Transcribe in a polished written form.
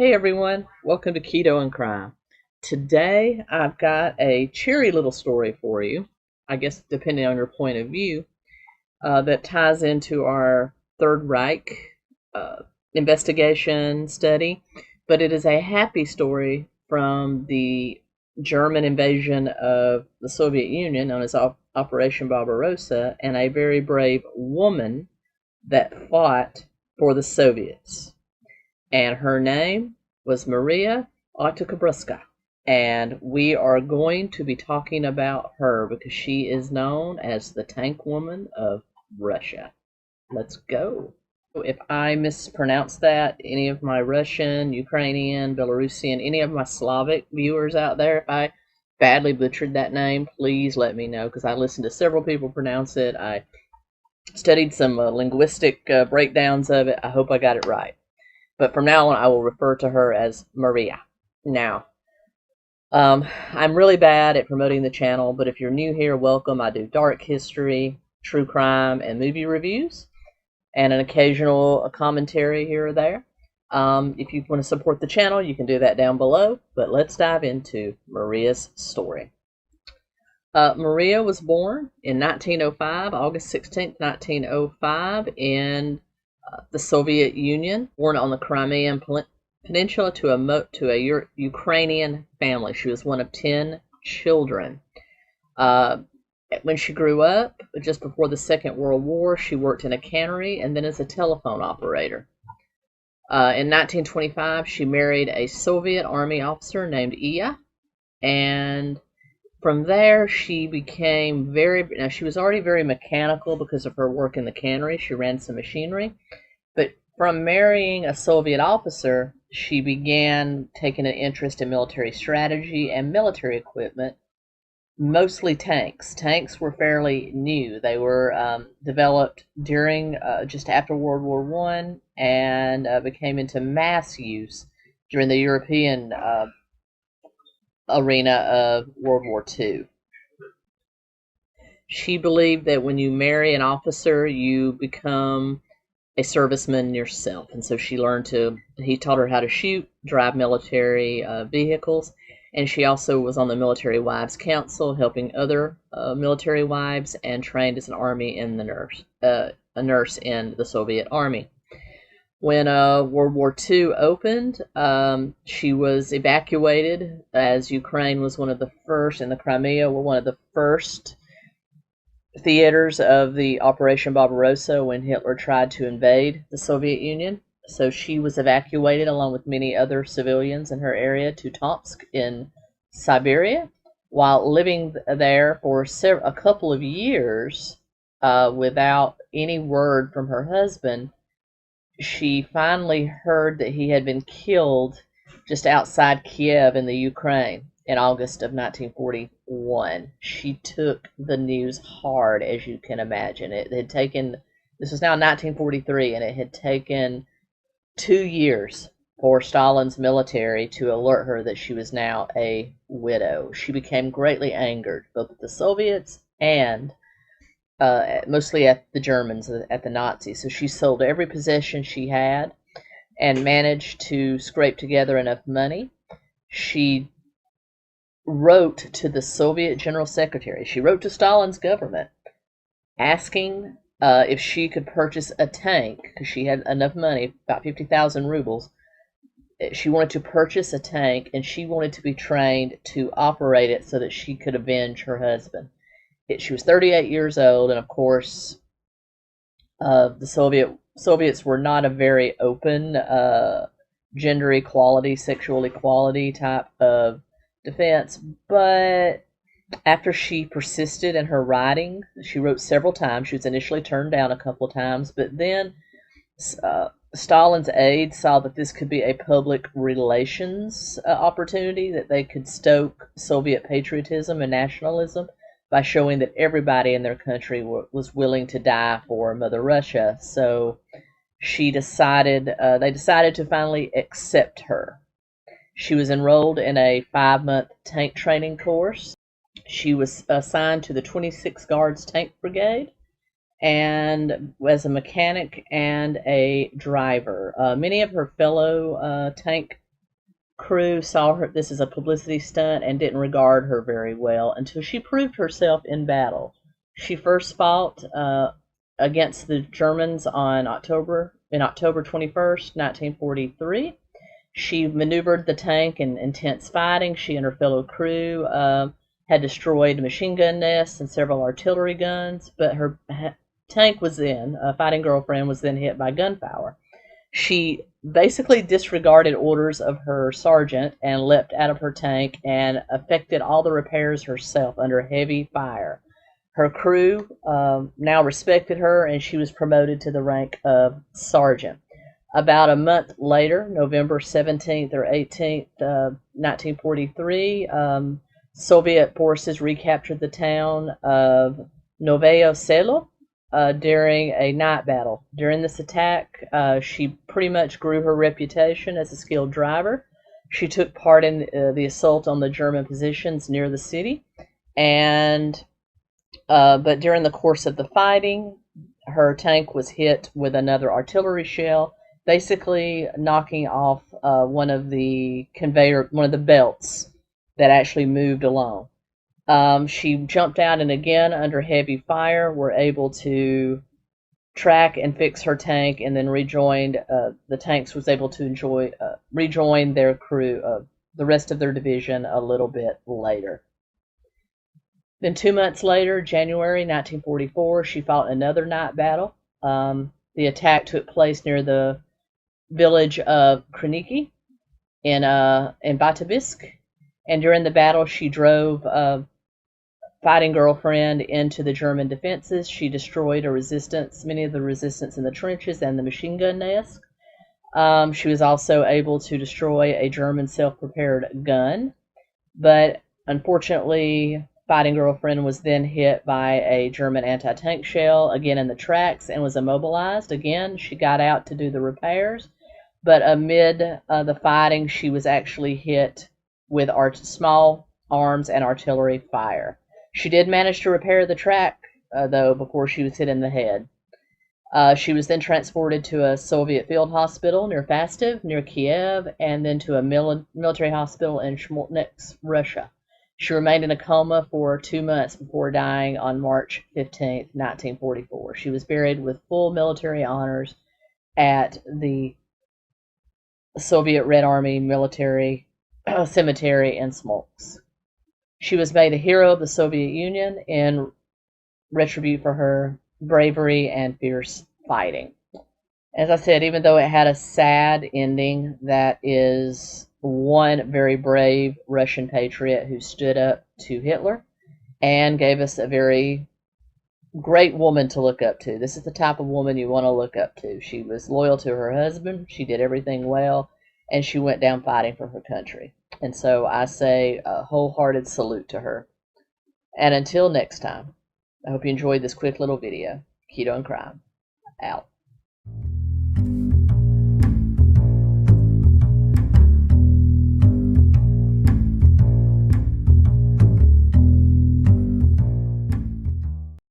Hey everyone, welcome to Keto and Crime. Today I've got a cheery little story for you, I guess depending on your point of view, that ties into our Third Reich uh, investigation study, but it is a happy story from the German invasion of the Soviet Union, known as Operation Barbarossa, and a very brave woman that fought for the Soviets. And her name was Maria Otokabraska. And we are going to be talking about her because she is known as the Tank Woman of Russia. Let's go. If I mispronounce that, any of my Russian, Ukrainian, Belarusian, any of my Slavic viewers out there, if I badly butchered that name, please let me know because I listened to several people pronounce it. I studied some linguistic breakdowns of it. I hope I got it right. But from now on, I will refer to her as Maria. Now, I'm really bad at promoting the channel, but if you're new here, welcome. I do dark history, true crime, and movie reviews, and an occasional commentary here or there. If you want to support the channel, you can do that down below, but let's dive into Maria's story. Maria was born in 1905, August 16th, 1905, in the Soviet Union, born on the Crimean Peninsula to a Ukrainian family. She was one of 10 children. When she grew up, just before the Second World War, she worked in a cannery and then as a telephone operator. In 1925, she married a Soviet Army officer named Iya, and from there, she became she was already very mechanical because of her work in the cannery. She ran some machinery. But from marrying a Soviet officer, she began taking an interest in military strategy and military equipment, mostly tanks. Tanks were fairly new. They were developed during just after World War I and became into mass use during the European arena of World War II. She believed that when you marry an officer, you become a serviceman yourself, and so he taught her how to shoot, drive military vehicles, and she also was on the Military Wives Council, helping other military wives, and trained as an army in a nurse in the Soviet Army. When World War II opened, she was evacuated, as Ukraine was one of the first, and the Crimea were one of the first theaters of the Operation Barbarossa when Hitler tried to invade the Soviet Union. So she was evacuated along with many other civilians in her area to Tomsk in Siberia. While living there for a couple of years without any word from her husband, she finally heard that he had been killed just outside Kiev in the Ukraine in August of 1941. She took the news hard, as you can imagine. This was now 1943, and it had taken 2 years for Stalin's military to alert her that she was now a widow. She became greatly angered, both at the Soviets and mostly at the Germans, at the Nazis. So she sold every possession she had and managed to scrape together enough money. She wrote to the Soviet General Secretary. She wrote to Stalin's government asking if she could purchase a tank, because she had enough money, about 50,000 rubles. She wanted to purchase a tank, and she wanted to be trained to operate it so that she could avenge her husband. She was 38 years old, and of course, the Soviets were not a very open gender equality, sexual equality type of defense. But after she persisted in her writing, she wrote several times. She was initially turned down a couple of times, but then Stalin's aides saw that this could be a public relations opportunity, that they could stoke Soviet patriotism and nationalism by showing that everybody in their country was willing to die for Mother Russia. So they decided to finally accept her. She was enrolled in a 5-month tank training course. She was assigned to the 26th Guards Tank Brigade, and as a mechanic and a driver. Many of her fellow tank crew saw her this as a publicity stunt and didn't regard her very well until she proved herself in battle. She first fought against the Germans on October 21st, 1943. She maneuvered the tank in intense fighting. She and her fellow crew had destroyed machine gun nests and several artillery guns, but her tank was then, a fighting girlfriend was then hit by gunfire. She basically disregarded orders of her sergeant and leapt out of her tank and effected all the repairs herself under heavy fire. Her crew now respected her, and she was promoted to the rank of sergeant. About a month later, November 17th or 18th, 1943, Soviet forces recaptured the town of Novaya Selo during a night battle. During this attack, she pretty much grew her reputation as a skilled driver. She took part in the assault on the German positions near the city, and but during the course of the fighting, her tank was hit with another artillery shell, basically knocking off one of the belts that actually moved along. She jumped out and again, under heavy fire, were able to track and fix her tank, and then rejoined. The tanks was able to rejoin their crew, the rest of their division, a little bit later. Then 2 months later, January 1944, she fought another night battle. The attack took place near the village of Kriniki in Batabisk, and during the battle, she drove a fighting girlfriend into the German defenses. She destroyed many of the resistance in the trenches and the machine gun nest. She was also able to destroy a German self-prepared gun, but unfortunately, fighting girlfriend was then hit by a German anti-tank shell, again in the tracks, and was immobilized. Again, she got out to do the repairs, but amid the fighting, she was actually hit with small arms and artillery fire. She did manage to repair the track, though, before she was hit in the head. She was then transported to a Soviet field hospital near Fastov, near Kiev, and then to a military hospital in Smolnitsk, Russia. She remained in a coma for 2 months before dying on March 15, 1944. She was buried with full military honors at the Soviet Red Army military cemetery in Smolsk. She was made a hero of the Soviet Union in retribution for her bravery and fierce fighting. As I said, even though it had a sad ending, that is one very brave Russian patriot who stood up to Hitler and gave us a very great woman to look up to. This is the type of woman you want to look up to. She was loyal to her husband, she did everything well, and she went down fighting for her country. And so I say a wholehearted salute to her. And until next time, I hope you enjoyed this quick little video. Keto and Crime, out.